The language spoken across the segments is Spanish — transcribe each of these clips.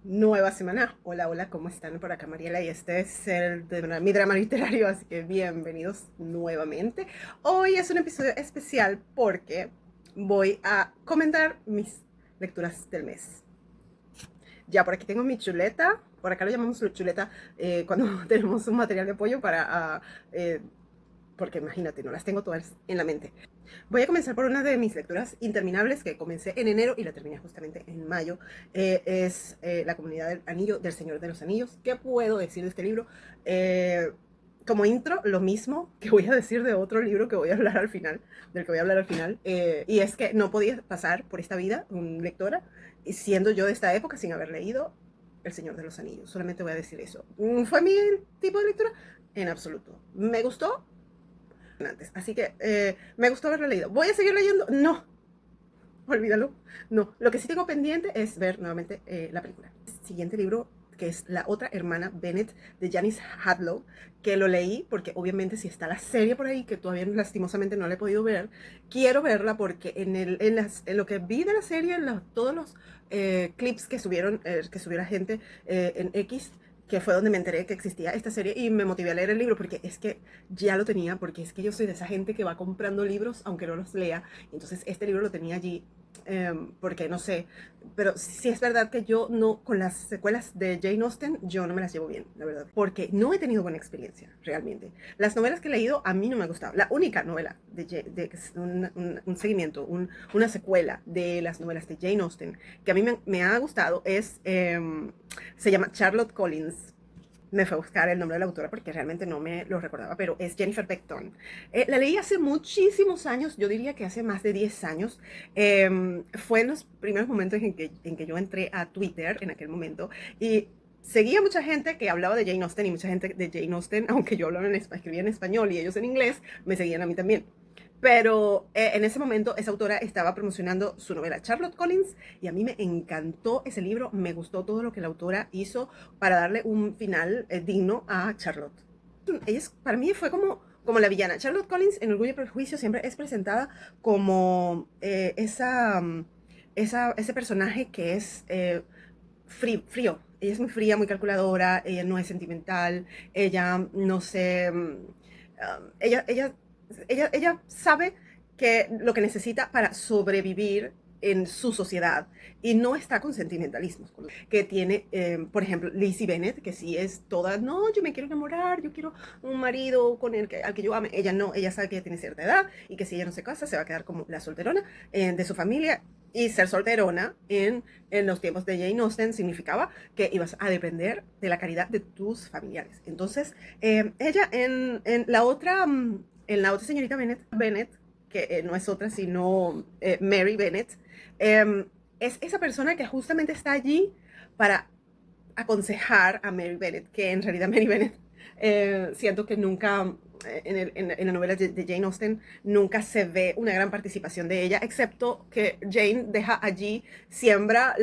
Nueva semana. Hola, hola, ¿cómo están? Por acá Mariela y este es mi drama literario, así que bienvenidos nuevamente. Hoy es un episodio especial porque voy a comentar mis lecturas del mes. Ya por aquí tengo mi chuleta, por acá lo llamamos chuleta cuando tenemos un material de apoyo porque imagínate, no las tengo todas en la mente. Voy a comenzar por una de mis lecturas interminables que comencé en enero y la terminé justamente en mayo. La Comunidad del Anillo, del Señor de los Anillos. ¿Qué puedo decir de este libro? Como intro, lo mismo que voy a decir de otro libro que voy a hablar al final, del que voy a hablar al final. Y es que no podía pasar por esta vida, lectora, siendo yo de esta época sin haber leído El Señor de los Anillos. Solamente voy a decir eso. ¿Fue mi tipo de lectura? En absoluto. ¿Me gustó? Antes. Así que me gustó haberlo leído. ¿Voy a seguir leyendo? No, olvídalo. No, lo que sí tengo pendiente es ver nuevamente la película. Siguiente libro, que es La otra hermana Bennett, de Janice Hadlow, que lo leí porque obviamente si está la serie por ahí, que todavía lastimosamente no la he podido ver, quiero verla porque en lo que vi de la serie, todos los clips que subieron, que subió la gente en X, que fue donde me enteré que existía esta serie y me motivé a leer el libro porque es que ya lo tenía, porque es que yo soy de esa gente que va comprando libros aunque no los lea. Entonces este libro lo tenía allí porque no sé, pero sí es verdad que yo no, con las secuelas de Jane Austen, yo no me las llevo bien, la verdad, porque no he tenido buena experiencia, realmente. Las novelas que he leído a mí no me han gustado. La única novela un seguimiento, una secuela de las novelas de Jane Austen que a mí me ha gustado se llama Charlotte Collins. Me fue a buscar el nombre de la autora porque realmente no me lo recordaba, pero es Jennifer Beckton. La leí hace muchísimos años, yo diría que hace más de 10 años. Fue en los primeros momentos en que yo entré a Twitter en aquel momento y seguía mucha gente que hablaba de Jane Austen y mucha gente de Jane Austen, aunque yo escribía en español y ellos en inglés, me seguían a mí también. Pero en ese momento esa autora estaba promocionando su novela Charlotte Collins y a mí me encantó ese libro, me gustó todo lo que la autora hizo para darle un final digno a Charlotte. Para mí fue como la villana. Charlotte Collins en Orgullo y Prejuicio siempre es presentada como ese personaje que es frío. Ella es muy fría, muy calculadora, ella no es sentimental, ella no sé, ella sabe que lo que necesita para sobrevivir en su sociedad y no está con sentimentalismos que tiene, por ejemplo, Lizzie Bennett, que sí es toda, no, yo me quiero enamorar, yo quiero un marido al que yo ame. Ella no, ella sabe que ella tiene cierta edad y que si ella no se casa se va a quedar como la solterona de su familia. Y ser solterona en los tiempos de Jane Austen significaba que ibas a depender de la caridad de tus familiares. Entonces, ella en la otra señorita Bennett, que no es otra sino Mary Bennett, es esa persona que justamente está allí para aconsejar a Mary Bennett, que en realidad Mary Bennett siento que nunca, en la novela de Jane Austen, nunca se ve una gran participación de ella, excepto que Jane deja allí, siembra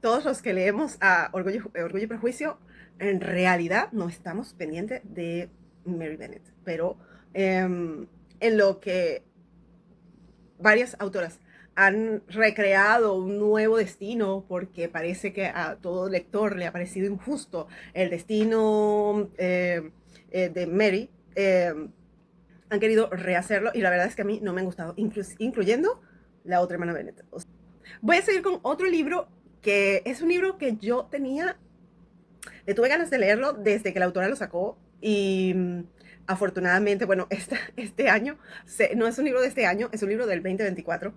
todos los que leemos a Orgullo y Prejuicio, en realidad no estamos pendientes de Mary Bennett, pero en lo que varias autoras han recreado un nuevo destino porque parece que a todo lector le ha parecido injusto el destino de Mary. Han querido rehacerlo y la verdad es que a mí no me han gustado, incluyendo La otra hermana Bennett. Voy a seguir con otro libro que es un libro que yo le tuve ganas de leerlo desde que la autora lo sacó y afortunadamente, bueno, este año, no es un libro de este año, es un libro del 2024.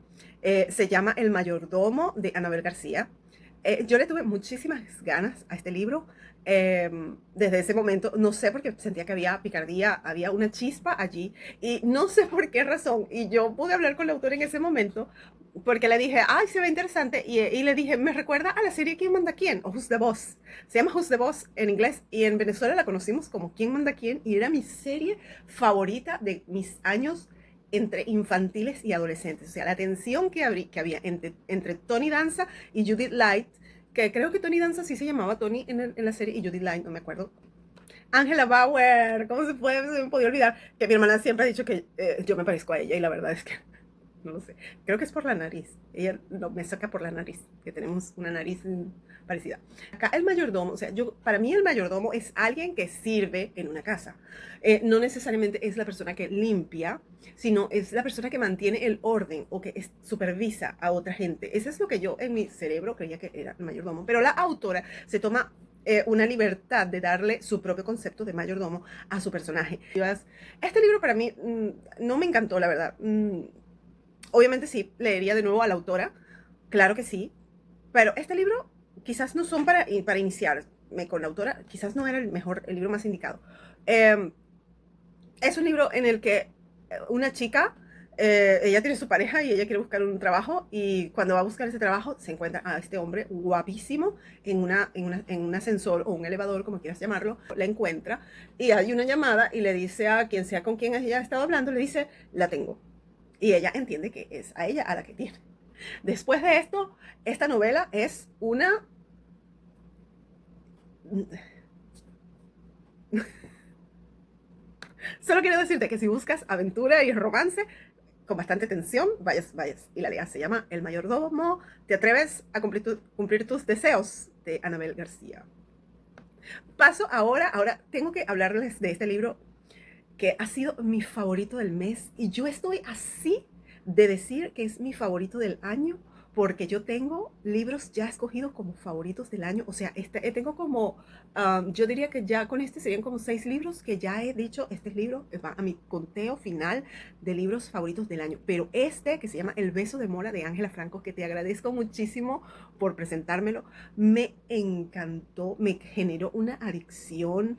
Se llama El mayordomo de Anabel García. Yo le tuve muchísimas ganas a este libro desde ese momento, no sé, porque sentía que había picardía, había una chispa allí y no sé por qué razón. Y yo pude hablar con la autora en ese momento porque le dije, ay, se ve interesante. Y le dije, me recuerda a la serie ¿Quién manda quién? O Who's the Boss. Se llama Who's the Boss en inglés y en Venezuela la conocimos como ¿Quién manda quién? Y era mi serie favorita de mis años entre infantiles y adolescentes. O sea, la tensión que había entre Tony Danza y Judith Light, que creo que Tony Danza sí se llamaba Tony en la serie y Judith Light, no me acuerdo. Angela Bauer, ¿cómo se me podía olvidar? Que mi hermana siempre ha dicho que yo me parezco a ella y la verdad es que no lo sé. Creo que es por la nariz. Ella me saca por la nariz, que tenemos una nariz parecida. Acá el mayordomo, o sea, para mí el mayordomo es alguien que sirve en una casa. No necesariamente es la persona que limpia, sino es la persona que mantiene el orden o que supervisa a otra gente. Eso es lo que yo en mi cerebro creía que era el mayordomo. Pero la autora se toma una libertad de darle su propio concepto de mayordomo a su personaje. Este libro para mí no me encantó, la verdad. Obviamente sí, leería de nuevo a la autora, claro que sí, pero este libro quizás no son para iniciarme con la autora, quizás no era el libro más indicado. Es un libro en el que una chica, ella tiene su pareja y ella quiere buscar un trabajo y cuando va a buscar ese trabajo se encuentra a este hombre guapísimo en un ascensor o un elevador, como quieras llamarlo, la encuentra y hay una llamada y le dice a quien sea con quien ella ha estado hablando, le dice, la tengo. Y ella entiende que es a ella a la que tiene. Después de esto, esta novela es una... Solo quiero decirte que si buscas aventura y romance, con bastante tensión, vayas y la leas. Se llama El mayordomo. ¿Te atreves a cumplir tus deseos? De Anabel García. Paso ahora tengo que hablarles de este libro que ha sido mi favorito del mes y yo estoy así de decir que es mi favorito del año porque yo tengo libros ya escogidos como favoritos del año, o sea, tengo como, yo diría que ya con este serían como 6 libros que ya he dicho, este libro va a mi conteo final de libros favoritos del año, pero este que se llama El beso de mora de Ángela Franco, que te agradezco muchísimo por presentármelo, me encantó, me generó una adicción,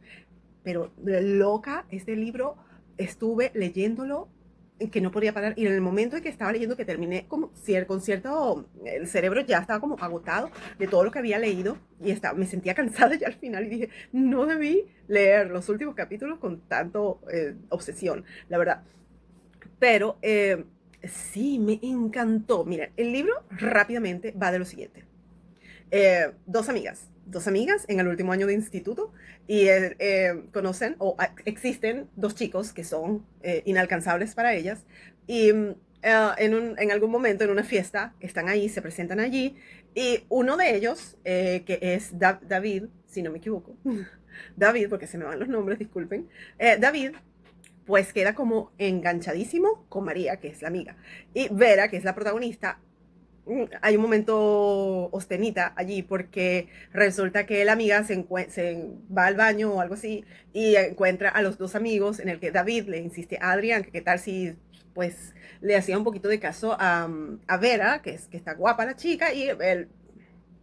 pero loca, este libro estuve leyéndolo que no podía parar y en el momento en que estaba leyendo que terminé como con cierto, el cerebro ya estaba como agotado de todo lo que había leído y me sentía cansada ya al final y dije, no debí leer los últimos capítulos con tanto obsesión, la verdad. Pero sí, me encantó. Mira, el libro rápidamente va de lo siguiente. Dos amigas en el último año de instituto y conocen o existen dos chicos que son inalcanzables para ellas y en algún momento en una fiesta están ahí, se presentan allí y uno de ellos, que es David, si no me equivoco, David, porque se me van los nombres, disculpen, David pues queda como enganchadísimo con María, que es la amiga, y Vera, que es la protagonista, hay un momento ostenita allí porque resulta que la amiga se va al baño o algo así y encuentra a los dos amigos en el que David le insiste a Adrián que qué tal si pues le hacía un poquito de caso a Vera, que está guapa la chica y él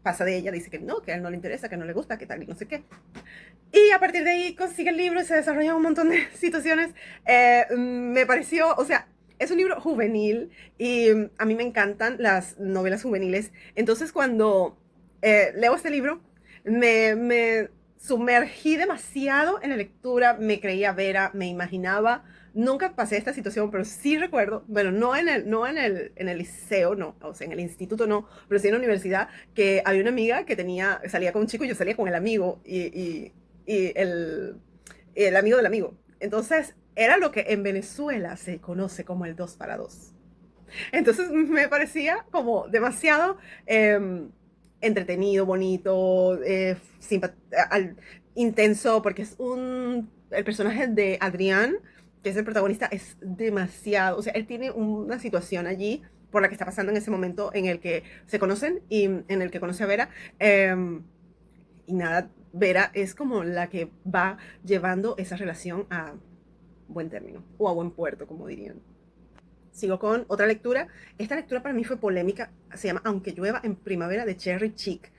pasa de ella, dice que a él no le interesa, que no le gusta, que tal y no sé qué. Y a partir de ahí consigue el libro y se desarrollan un montón de situaciones. Me pareció, o sea, es un libro juvenil y a mí me encantan las novelas juveniles. Entonces cuando leo este libro, me sumergí demasiado en la lectura, me creía Vera, me imaginaba. Nunca pasé esta situación, pero sí recuerdo, bueno, en el liceo, no, o sea, en el instituto no, pero sí en la universidad, que había una amiga que salía con un chico y yo salía con el amigo y el amigo del amigo. Entonces, era lo que en Venezuela se conoce como el 2 para 2. Entonces, me parecía como demasiado entretenido, bonito, intenso, porque el personaje de Adrián, que es el protagonista, es demasiado, o sea, él tiene una situación allí por la que está pasando en ese momento en el que se conocen y en el que conoce a Vera. Y nada, Vera es como la que va llevando esa relación a buen término o a buen puerto, como dirían. Sigo con otra lectura. Esta lectura para mí fue polémica. Se llama Aunque llueva en primavera de Cherry Chick,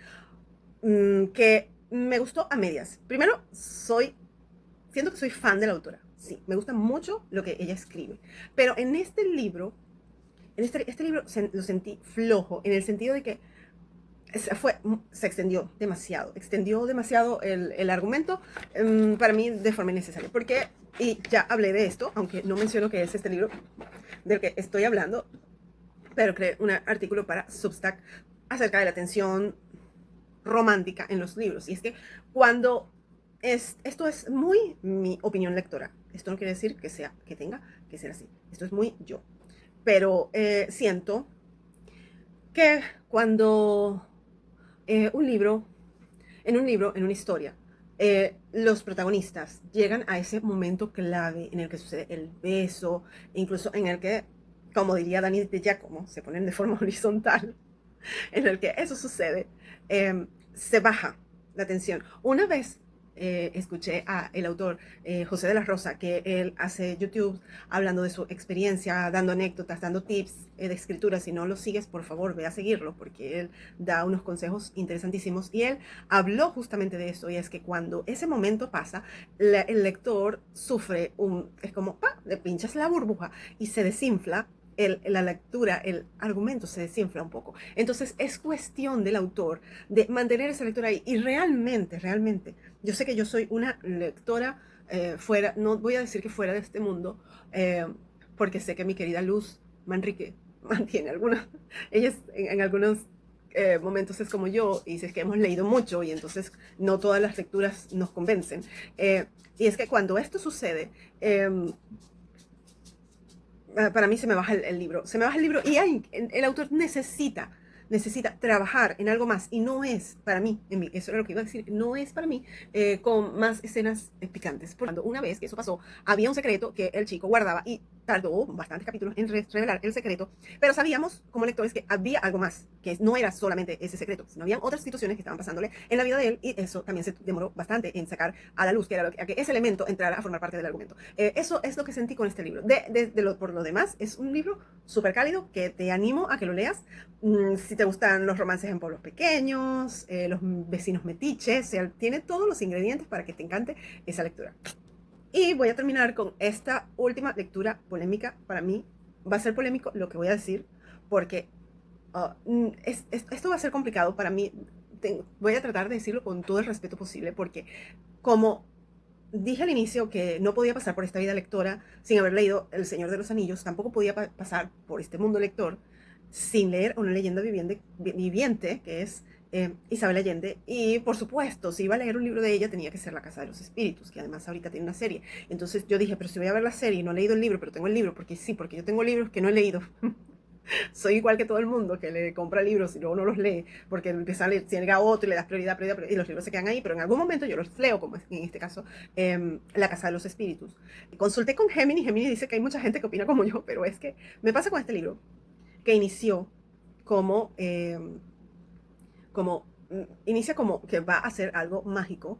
que me gustó a medias. Primero, siento que soy fan de la autora. Sí, me gusta mucho lo que ella escribe. Pero en este libro, este libro lo sentí flojo, en el sentido de que se extendió demasiado el argumento, para mí de forma innecesaria. Porque, y ya hablé de esto, aunque no menciono que es este libro del que estoy hablando, pero creé un artículo para Substack acerca de la tensión romántica en los libros. Y es que esto es muy mi opinión lectora. Esto no quiere decir que tenga que ser así. Esto es muy yo. pero siento que cuando un libro, en una historia, los protagonistas llegan a ese momento clave en el que sucede el beso, incluso en el que, como diría Dani de Giacomo, se ponen de forma horizontal, en el que eso sucede, se baja la tensión. Una vez escuché a el autor José de la Rosa, que él hace YouTube hablando de su experiencia, dando anécdotas, dando tips de escritura. Si no lo sigues, por favor, ve a seguirlo, porque él da unos consejos interesantísimos. Y él habló justamente de eso, y es que cuando ese momento pasa, el lector sufre es como, ¡pah!, le pinchas la burbuja y se desinfla la lectura, el argumento se desinfla un poco. Entonces es cuestión del autor de mantener esa lectura ahí. Y realmente, yo sé que yo soy una lectora fuera, no voy a decir que fuera de este mundo, porque sé que mi querida Luz Manrique mantiene algunas, ella en algunos momentos es como yo, y si es que hemos leído mucho y entonces no todas las lecturas nos convencen. Y es que cuando esto sucede, para mí se me baja el libro. Se me baja el libro y el autor necesita trabajar en algo más. Y no es para mí, eso era lo que iba a decir, no es para mí con más escenas picantes. Por cuando una vez que eso pasó, había un secreto que el chico guardaba y tardó bastantes capítulos en revelar el secreto, pero sabíamos como lectores que había algo más, que no era solamente ese secreto, sino habían otras situaciones que estaban pasándole en la vida de él, y eso también se demoró bastante en sacar a la luz, que era a que ese elemento entrara a formar parte del argumento. Eso es lo que sentí con este libro. Por lo demás, es un libro súper cálido que te animo a que lo leas. Si te gustan los romances en pueblos pequeños, los vecinos metiches, tiene todos los ingredientes para que te encante esa lectura. Y voy a terminar con esta última lectura polémica. Para mí va a ser polémico lo que voy a decir, porque esto va a ser complicado para mí. Voy a tratar de decirlo con todo el respeto posible, porque como dije al inicio que no podía pasar por esta vida lectora sin haber leído El Señor de los Anillos, tampoco podía pasar por este mundo lector sin leer una leyenda viviente, que es Isabel Allende. Y por supuesto, si iba a leer un libro de ella, tenía que ser La Casa de los Espíritus, que además ahorita tiene una serie. Entonces yo dije, pero si voy a ver la serie y no he leído el libro, pero tengo el libro, porque sí, porque yo tengo libros que no he leído. Soy igual que todo el mundo que le compra libros y luego no los lee, porque empieza a leer, si llega otro y le das prioridad, y los libros se quedan ahí, pero en algún momento yo los leo, como en este caso, La Casa de los Espíritus. Consulté con Gemini dice que hay mucha gente que opina como yo, pero es que me pasa con este libro, que inició como, inicia como que va a ser algo mágico,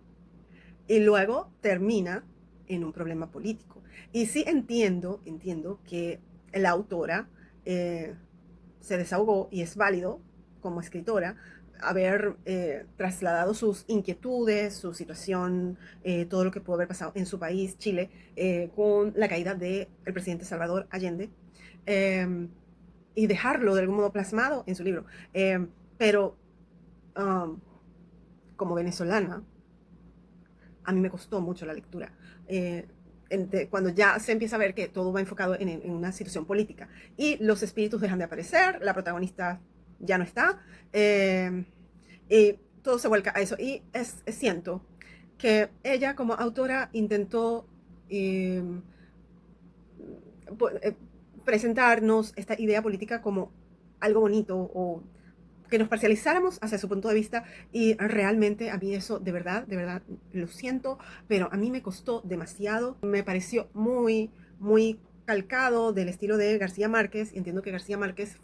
y luego termina en un problema político. Y sí entiendo que la autora se desahogó, y es válido como escritora haber trasladado sus inquietudes, su situación, todo lo que pudo haber pasado en su país, Chile, con la caída del presidente Salvador Allende, eh, y dejarlo de algún modo plasmado en su libro. Pero um, como venezolana, a mí me costó mucho la lectura. Cuando ya se empieza a ver que todo va enfocado en una situación política y los espíritus dejan de aparecer, la protagonista ya no está, y todo se vuelca a eso. Y siento que ella como autora intentó eh, eh, presentarnos esta idea política como algo bonito, o que nos parcializáramos hacia su punto de vista, y realmente a mí eso de verdad lo siento, pero a mí me costó demasiado, me pareció muy calcado del estilo de García Márquez. Entiendo que García Márquez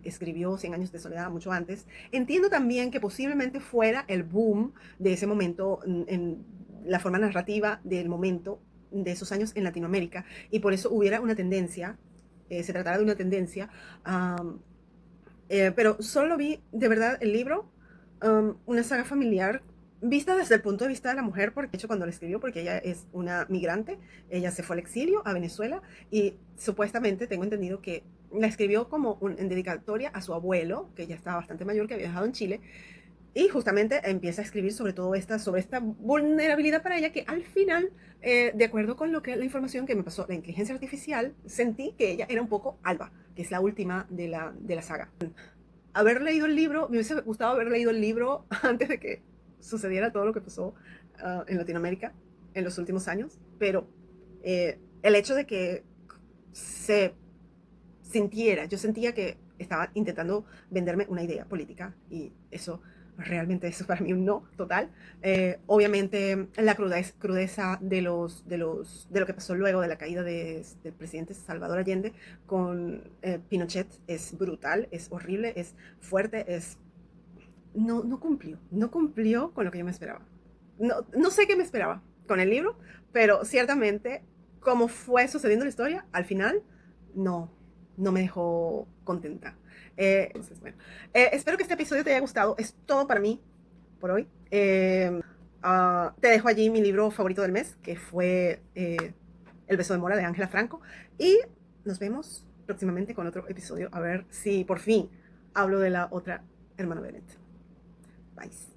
escribió Cien años de soledad mucho antes. Entiendo también que posiblemente fuera el boom de ese momento en la forma narrativa del momento de esos años en Latinoamérica, y por eso hubiera una tendencia, se tratara de una tendencia, um, pero solo vi de verdad el libro, una saga familiar vista desde el punto de vista de la mujer, porque de hecho cuando la escribió, porque ella es una migrante, ella se fue al exilio a Venezuela, y supuestamente tengo entendido que la escribió como en dedicatoria a su abuelo, que ya estaba bastante mayor, que había dejado en Chile, y justamente empieza a escribir sobre esta vulnerabilidad para ella, que al final, de acuerdo con la información que me pasó la inteligencia artificial, sentí que ella era un poco Alba, que es la última de la saga. Haber leído el libro, me hubiese gustado haber leído el libro antes de que sucediera todo lo que pasó en Latinoamérica en los últimos años, pero el hecho de que se yo sentía que estaba intentando venderme una idea política y eso realmente eso es para mí un no total. Obviamente la crudeza de lo que pasó luego de la caída del presidente Salvador Allende con Pinochet es brutal, es horrible, es fuerte, no cumplió con lo que yo me esperaba. No sé qué me esperaba con el libro, pero ciertamente como fue sucediendo la historia, al final no, no me dejó contenta. Entonces, bueno, espero que este episodio te haya gustado. Es todo para mí por hoy. Te dejo allí mi libro favorito del mes, que fue El beso de mora de Ángela Franco. Y nos vemos próximamente con otro episodio. A ver si por fin hablo de la otra hermana Bennett. Bye.